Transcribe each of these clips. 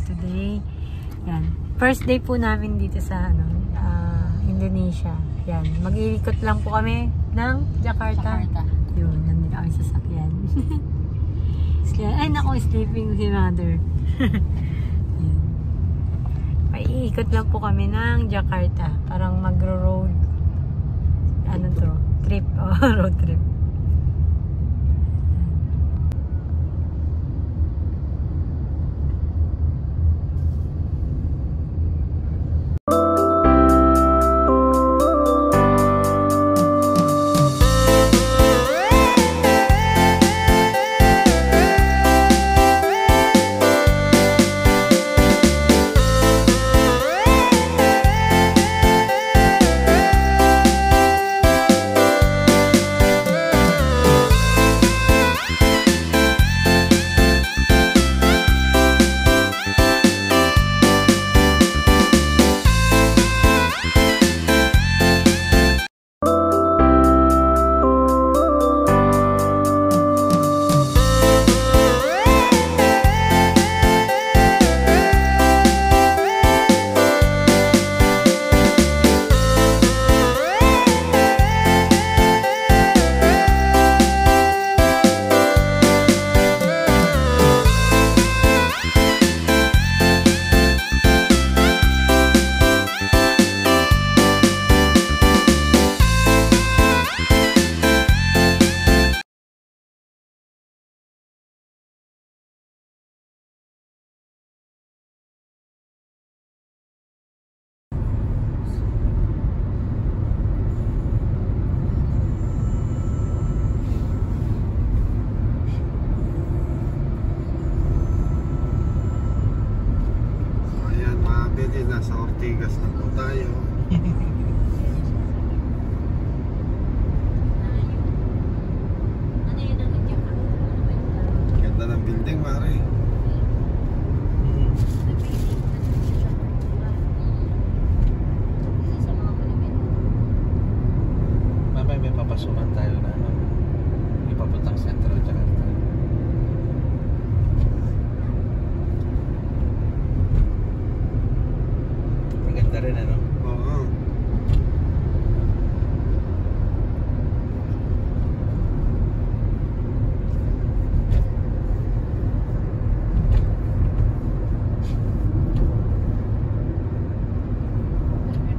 today. Yan. First day po namin dito sa Indonesia. Yan. Mag-iikot lang po kami ng Jakarta. Yun, nandito kami sa sakyan. Ay, naku, sleeping si mother. Yan. Paiikot lang po kami ng Jakarta. Parang magro-road. Ano to? Trip. Oh, road trip. Nasa Ortigas na po tayo. Ganda ng building, Mare. Mamaya may papasukan tayo na ipapuntang sentro at Jakarta. Maganda rin, ano? Oo.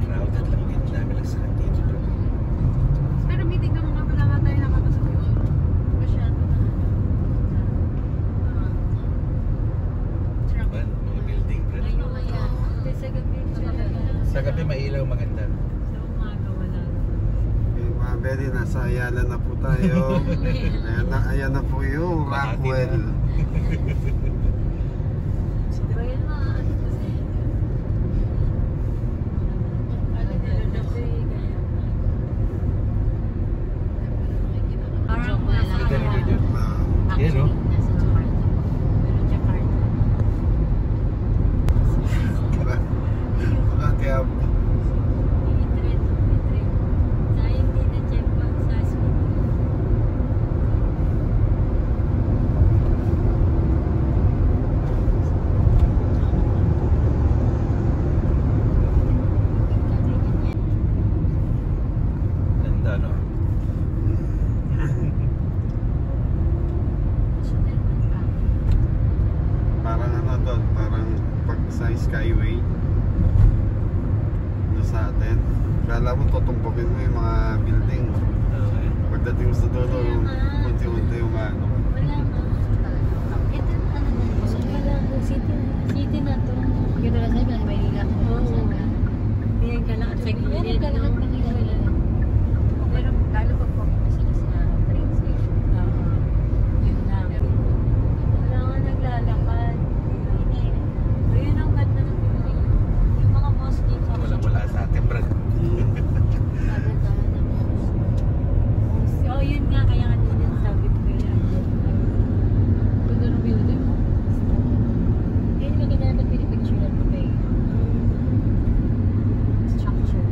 Crowded lang din. Dami lang sila dito. Pero meeting ka mga pala nga tayo nakapasok yun. Masyado na. Diba? Mga building. Ayun, ayan. Sa gabi. Sa gabi mailaw, maganda. Sa umaga wala. Okay, mga bedi, nasa Ayala na po tayo. Ayan na po yung Rockwell. Diba yun mga ano kasi? Ano nila na po eh, kaya. Parang nasa Video. Yan, no? nasa Jakarta. Pero Jakarta. Makati ako. I-trend. Sayang din na check pag sa speed. Ganda, no? Parang ano doon, parang pag sa Skyway ano sa atin, kala mo tutumpukin mo yung mga building. Pagdating mo sa dulo, unti-unti yung ano. Wala nga. Ito ano na wala city na to. Kita lang sa ibang Maynila. Yan ka lang at sa gilid. Yan ka lang at Maynila. Pero lalo pag pumunta sila sa train station. Yun lang. Wala nga naglalakad. Ayun ang ganda ng building. Yung mga boss dito. Wala sa atin, Brad. Oh, yun nga. Kaya nga din sabi ko kaya. Ganda ng building mo. Yun yung maganda na pinipicture ko kay structure.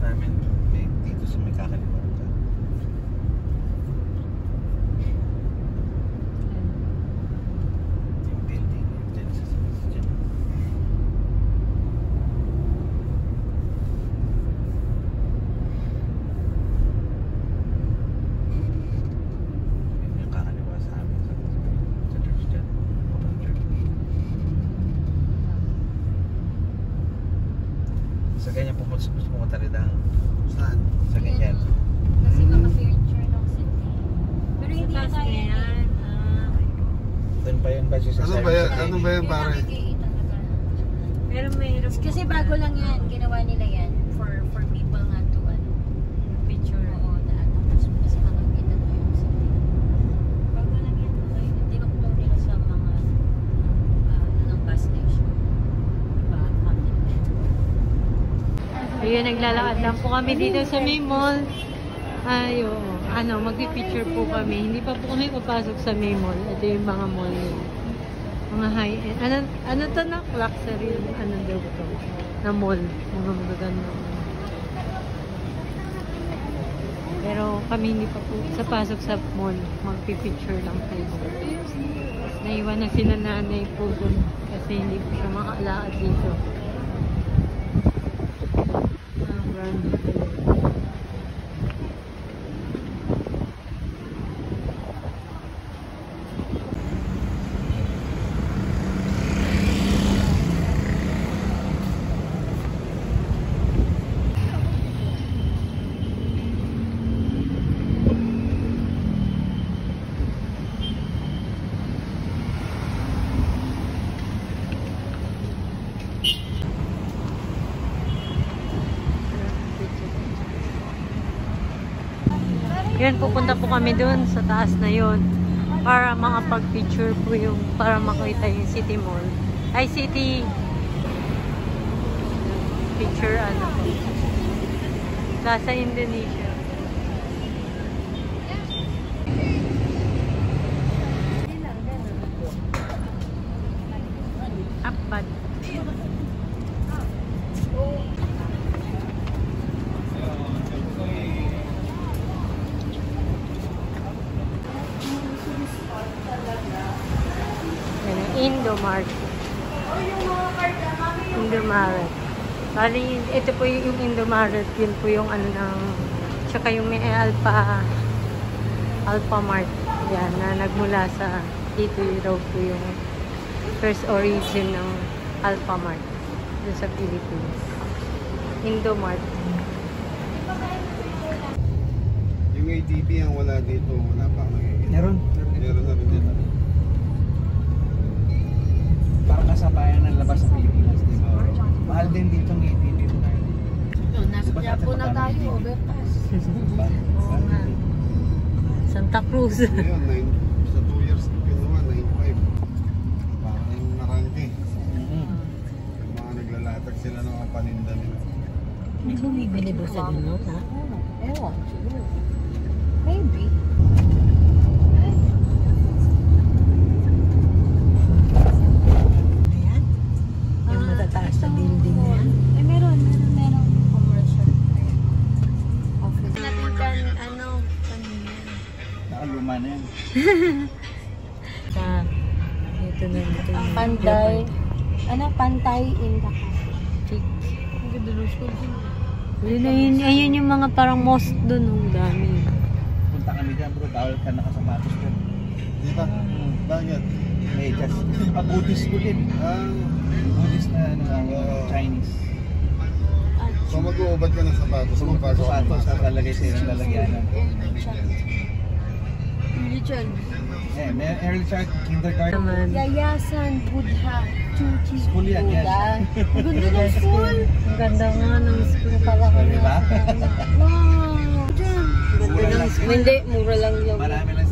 namin, may dito sa may kakalimutan. Yung building, yung Genesis. Yung kakaliwa sa amin sa church dyan. Open church. Sa ganyan pumunta rin ang Saan? sa ganyan. Kasi maka-furniture ng city. Pero hindi Sa taas kaya na yan. Doon pa yun ba siya sa Ano ba yan? Ano ba yan, pare? Pero mayroon Kasi bago lang yan, ginawa nila yan for people nga to picture. oo, daan. Kasi makikita mo yung city. Bago lang yan, ay, tinuklo nila sa mga ng bus station. Diba? Ayun, naglalakad lang po kami dito sa may mall. Ayo, magpi-picture po kami. Hindi pa po kami papasok sa may mall. Ito yung mga mall nila. Mga high-end. Ano to na? Luxury. Ano daw to? Na mall. Mga magaganda. Pero kami hindi pa po sa pasok sa mall. Magpi-picture lang tayo. Naiwan na sila nanay po dun. Kasi hindi po siya makalakad dito. Brand new. Yan, pupunta po kami dun sa taas na yon para makapag-picture po yung, para makita yung City Mall. Ay, City picture, Plaza Indonesia. Upbad. Indomart. Indomaret. Bali, ito po yung Indomaret. Yun po yung tsaka yung may Alphamart. Yan, na nagmula sa dito raw po yung first origin ng Alphamart dun sa Philippines. Indomart. Yung ATV ang wala dito, wala pa ako nakikita. Meron. Meron na rin dito. Parang kasabayan ng labas sa Pilipinas, di ba? Mahal din dito ng ATV dito na yun. Nasa Quiapo na tayo, overpass. Oo nga. Santa Cruz. Ngayon, sa 2 years kinuha, 9.5. Parang yung narangke. Yung mga naglalatag sila ng mga paninda nila. May bumibili ba sa ganun, ha? Ewan, siguro. Maybe. Ayan. Yung matataas sa building na yan. Eh, meron commercial. Office. Natin kanina. Nakaluma na yan. Ito na dito. Ang Panday. Pantay in Dakar. Chick. Ang ganda ng school din. Ayun yung mga parang mosque doon. Ang dami. Punta kami dyan bro, bawal ka nakasamatos dyan. Di ba? Bakit? May just, Buddhist ko din. Buddhist na Chinese. So mag-uubad ka ng sapatos, magpasok ka ng Sapatos pasok. at lalagay sa'yo ng lalagyanan. Religion. Eh, may early child kindergarten. Naman. Yayasan, Buddha, Chuchi, School yan, yes. Buddha. Ang ganda ng school. Ang ganda nga ng school. Kala ko Diba? Wow. Ganda ng school. Hindi, mura lang yung. Marami lang